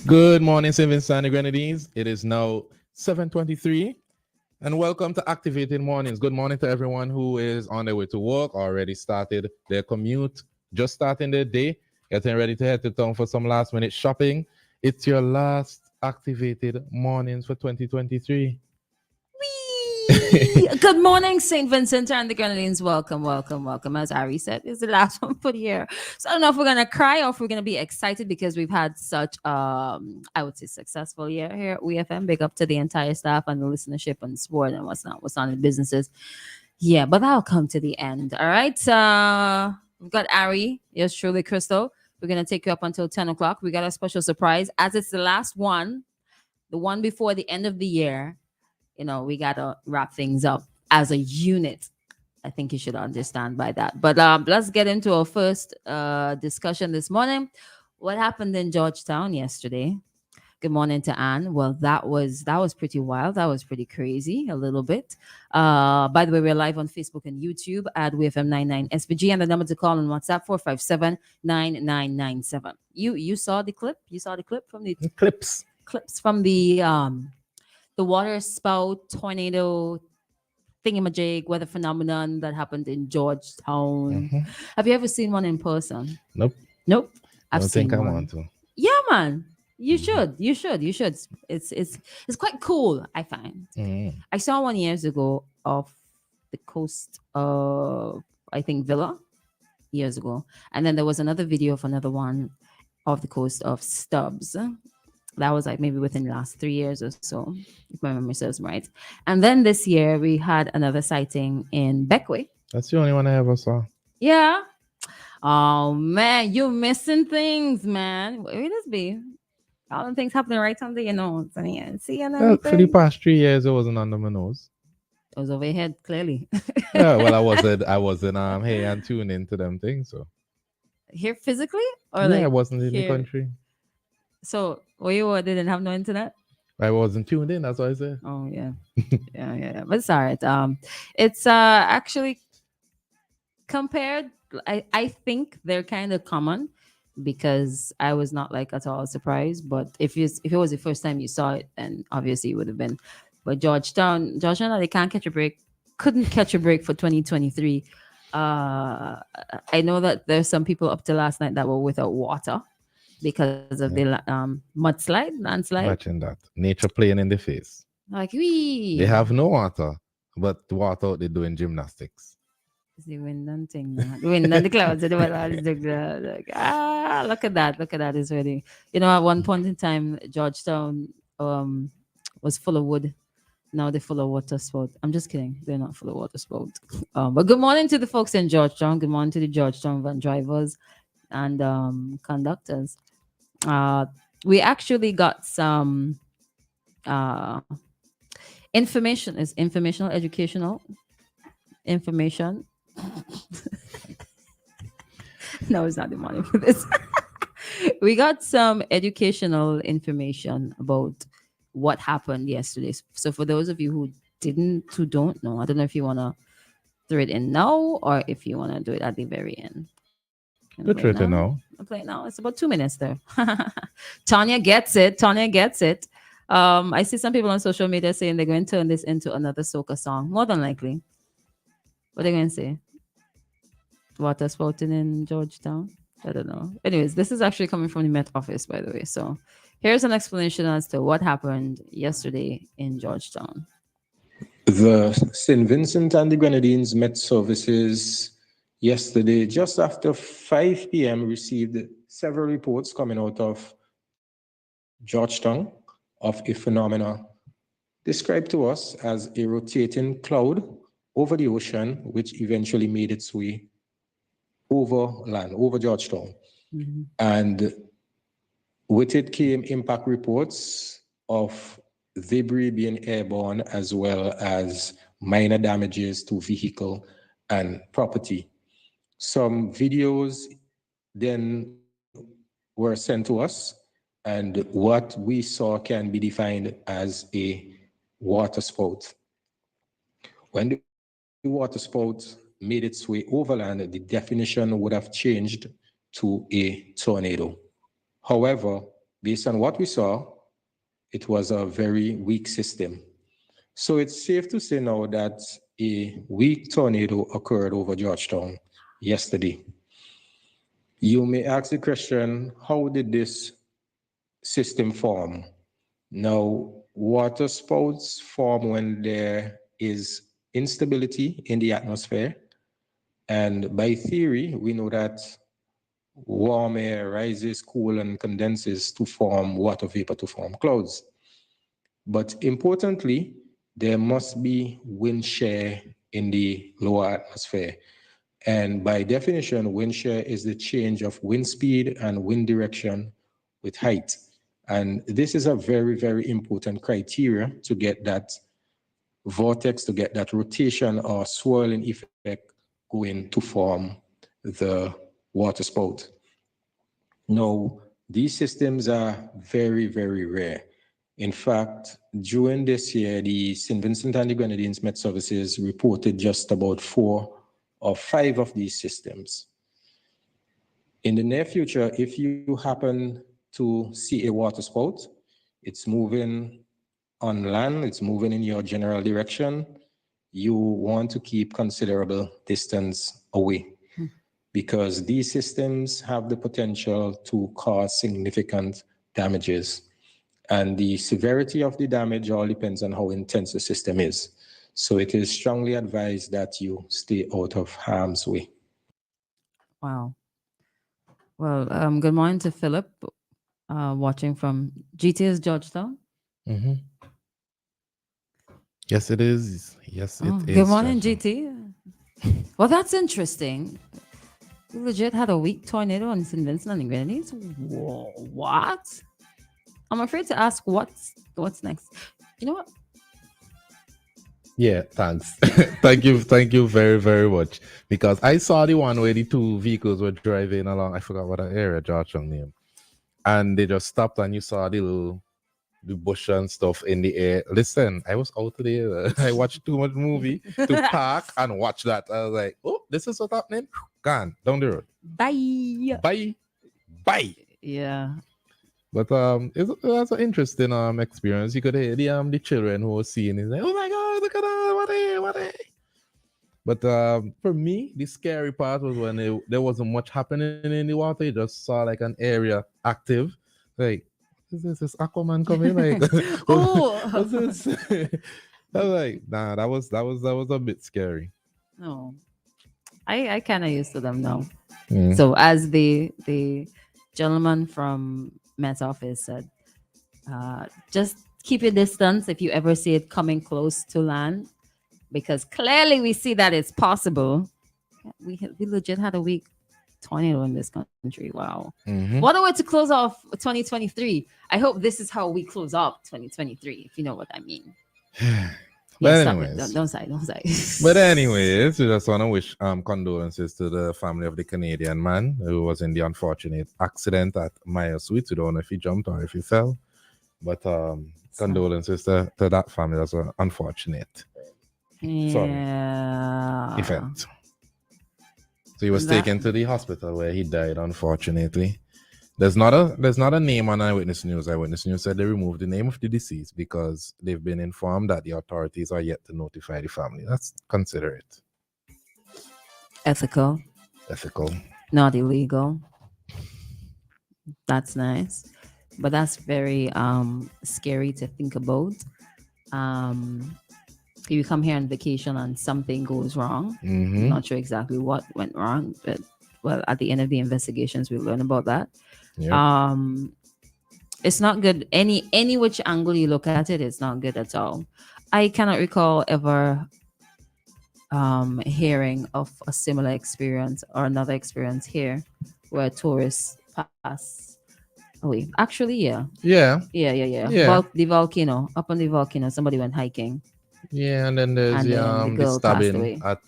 Good morning, St. Vincent and the Grenadines. It is now 7:23, and welcome to Activated Mornings. Good morning to everyone who is on their way to work, already started their commute, just starting their day, getting ready to head to town for some last-minute shopping. It's your last Activated Mornings for 2023. Whee! Good morning, St. Vincent and the Grenadines. Welcome, welcome, welcome. As Ari said, it's the last one for the year. So I don't know if we're gonna cry or if we're gonna be excited because we've had such I would say successful year here at WeFM. Big up to the entire staff and the listenership and support and what's on in the businesses. Yeah, but that'll come to the end. All right. We've got Ari, yours truly, Christal. We're gonna take you up until 10 o'clock. We got a special surprise. As it's the last one, the one before the end of the year, we gotta wrap things up as a unit. I think you should understand by that. But let's get into our first discussion this morning. What happened in Georgetown yesterday? Good morning to Anne. Well, that was pretty wild. That was pretty crazy, a little bit. By the way, we're live on Facebook and YouTube at WFM99 SVG, and the number to call on WhatsApp 457-9997. You saw the clip? You saw the clip from the Clips. clips from the water spout tornado thingamajig weather phenomenon that happened in Georgetown. Mhm. Have you ever seen one in person? Nope. Nope. I I've don't seen think I one. want to. Yeah, man. You Mhm. should. You should. You should. It's quite cool, I find. Mhm. I saw one years ago off the coast of I think Villa years ago. And then there was another video of another one off the coast of Stubbs. That was like maybe within the last 3 years or so, if my memory serves me right. And then this year we had another sighting in Beckway. That's the only one I ever saw. Yeah. Oh man, you're missing things, man. Where this be? All the things happening right under your nose. And you ain't seeing Well, for the anything. past 3 years, it wasn't under my nose. It was over your head, clearly. Well, I wasn't hey and tune into them things. So Here physically? Or yeah, I like wasn't in the here? country. So where you were didn't have no internet? I wasn't tuned in. That's what I said. Oh yeah. Yeah. But it's all right. It's actually compared, I think they're kind of common because I was not like at all surprised. But if it was the first time you saw it, then obviously it would have been. But Georgetown, they can't catch a break. Couldn't catch a break for 2023. I know that there's some people up to last night that were without water because of the Yeah. landslide. Imagine that. Nature playing in the face. Like They have no water, but the water out there doing gymnastics. it's the wind and thing. The wind and the clouds and the weather. Look at that. Look at that. It's really, at one point in time, Georgetown was full of wood. Now they're full of water spout. I'm just kidding. They're not full of water spout. But good morning to the folks in Georgetown. Good morning to the Georgetown van drivers and conductors. Uh, we actually got some uh, information. Is informational, educational information. No, it's not the money for this. We got some educational information about what happened yesterday. So for those of you who don't know, I don't know if you want to throw it in now or if you want to do it at the very end. Can I Good play it to now? know. I'll play it now. It's about 2 minutes there. Tanya gets it. Tanya gets it. I see some people on social media saying they're going to turn this into another soca song. More than likely. What are they going to say? Water spouting in Georgetown? I don't know. Anyways, this is actually coming from the Met Office, by the way. So here's an explanation as to what happened yesterday in Georgetown. The St. Vincent and the Grenadines Met Services yesterday, just after 5 p.m., received several reports coming out of Georgetown of a phenomena described to us as a rotating cloud over the ocean, which eventually made its way over land, over Georgetown. Mhm. And with it came impact reports of debris being airborne as well as minor damages to vehicle and property. Some videos then were sent to us, and what we saw can be defined as a water spout. When the water spout made its way overland, the definition would have changed to a tornado. However, based on what we saw, it was a very weak system. So it's safe to say now that a weak tornado occurred over Georgetown yesterday. You may ask the question, how did this system form? Now, water spouts form when there is instability in the atmosphere. And by theory, we know that warm air rises, cools, and condenses to form water vapor to form clouds. But importantly, there must be wind shear in the lower atmosphere. And by definition, wind shear is the change of wind speed and wind direction with height. And this is a very, very important criteria to get that vortex, to get that rotation or swirling effect going to form the water spout. Now, these systems are very, very rare. In fact, during this year, the St. Vincent and the Grenadines Met Services reported just about 4 or 5 of these systems. In the near future, if you happen to see a water spout, it's moving on land, it's moving in your general direction, you want to keep considerable distance away because these systems have the potential to cause significant damages. And the severity of the damage all depends on how intense the system is. So it is strongly advised that you stay out of harm's way. Wow. Well, good morning to Philip, watching from GT's Georgetown. Mm-hmm. Yes, it is. Yes, it is. Good morning, Georgetown. GT. Well, that's interesting. We legit had a weak tornado in St. Vincent and the Grenadines. Whoa, what? I'm afraid to ask what's next. You know what? Yeah, thanks. Thank you very, very much. Because I saw the one where the 2 vehicles were driving along. I forgot what that area Georgetown name. And they just stopped and you saw the bush and stuff in the air. Listen, I was out there. I watched too much movie to park and watch that. I was like, oh, this is what's happening. Gone down the road. Bye. Bye. Yeah. But that's an interesting experience. You could hear the children who were seeing it, like, oh my god, look at that, what are they? But for me, the scary part was when there wasn't much happening in the water. You just saw like an area active, like is this Aquaman coming? Like, what's this? I was like, nah, that was a bit scary. No, I kind of used to them now. Mm. So as the gentleman from Met Office said, just keep your distance if you ever see it coming close to land, because clearly we see that it's possible. We legit had a weak tornado in this country. Wow. Mhm. What a way to close off 2023. I hope this is how we close up 2023, if you know what I mean. But Stop it. anyways. Don't say. But anyways, we just want to wish condolences to the family of the Canadian man who was in the unfortunate accident at Maya Suites. We don't know if he jumped or if he fell. But condolences to that family. That's unfortunate event. So he was taken to the hospital where he died, unfortunately. There's not a name on Eyewitness News. Eyewitness News said they removed the name of the deceased because they've been informed that the authorities are yet to notify the family. That's considerate. Ethical. Not illegal. That's nice. But that's very scary to think about. If you come here on vacation and something goes wrong, I'm not sure exactly what went wrong, but well, at the end of the investigations, we'll learn about that. Yep. It's not good. Any which angle you look at it, it's not good at all. I cannot recall ever hearing of a similar experience or another experience here where tourists pass away. Actually, yeah. The volcano, up on the volcano, somebody went hiking. Yeah, and then there's the stabbing at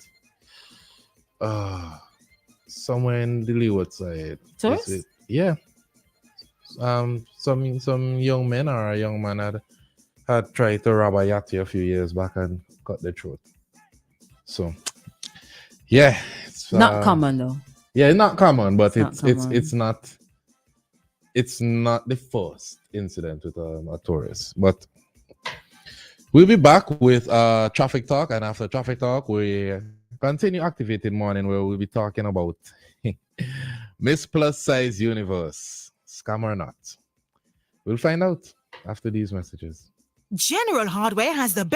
somewhere in the leeward side. Tourists? Yeah. Some young men or a young man had tried to rob a yachty a few years back and cut their throat. So yeah, it's not common though. Yeah, not common, but it's not it's not the first incident with a tourist. But we'll be back with traffic talk, and after traffic talk, we continue activated morning where we'll be talking about Miss Plus Size Universe, scam or not. We'll find out after these messages. General Hardware has the